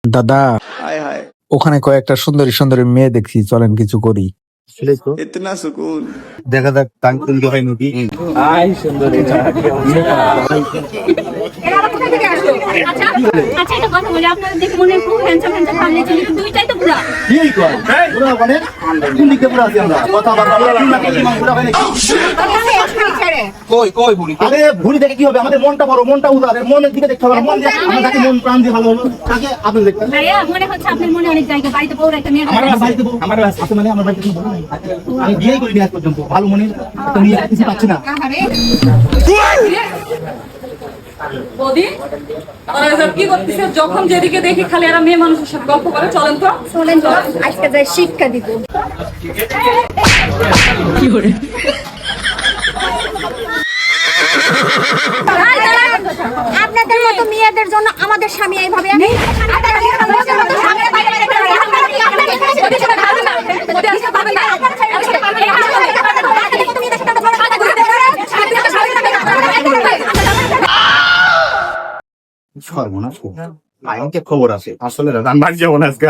দাদা, हाय हाय ওখানে কয়েকটা সুন্দরী সুন্দরী মেয়ে দেখছি, চলেন কিছু করি। इतना सुकून। দেখা যাক টাঙ্কুন দোহাই নাকি আচ্ছা একটা কথা বলি, আপনাদের দেখে মনে হয় খুব হ্যান্ডসাম হ্যান্ডসাম ভাবলে ছিল, কিন্তু দুইটাই তো বুড়া। এই কর পুরো মানে কোন দিকে পুরো আছি আমরা কথা বলতে পুরো হয় নাকি কই ভুরি আরে ভুরি দেখে কি হবে? আমাদের মনটা বড়, মনটা উদার, মনের দিকে দেখতে হবে। মন দিয়ে আমরা যাকে মন প্রাণ দিয়ে ভালো হলো তাকে আপনি দেখতে ভাইয়া মনে হচ্ছে আপনার মনে অনেক জায়গা, বাড়িতে বউর একটা মেয়ে আমার বাড়িতে আমার আছে মানে আমার বাড়িতে বড় নাই। আমি বিয়ে করিনি আজ পর্যন্ত, ভালো মনে একটা মেয়ে কিছু পাচ্ছি না। বৌদি আর এসব কি করতেছে? যখন যেদিকে দেখি খালি এরা মেয়ে মানুষের সাথে গল্প করে। চলেন তো চলেন তো আজকে যাই শিক্ষা দিব। আপনাদের মতো মেয়েদের জন্য আমাদের স্বামী এইভাবে সর্বনাশ, আইনকে খবর আছে আসলে রান্নার যেমন আজকে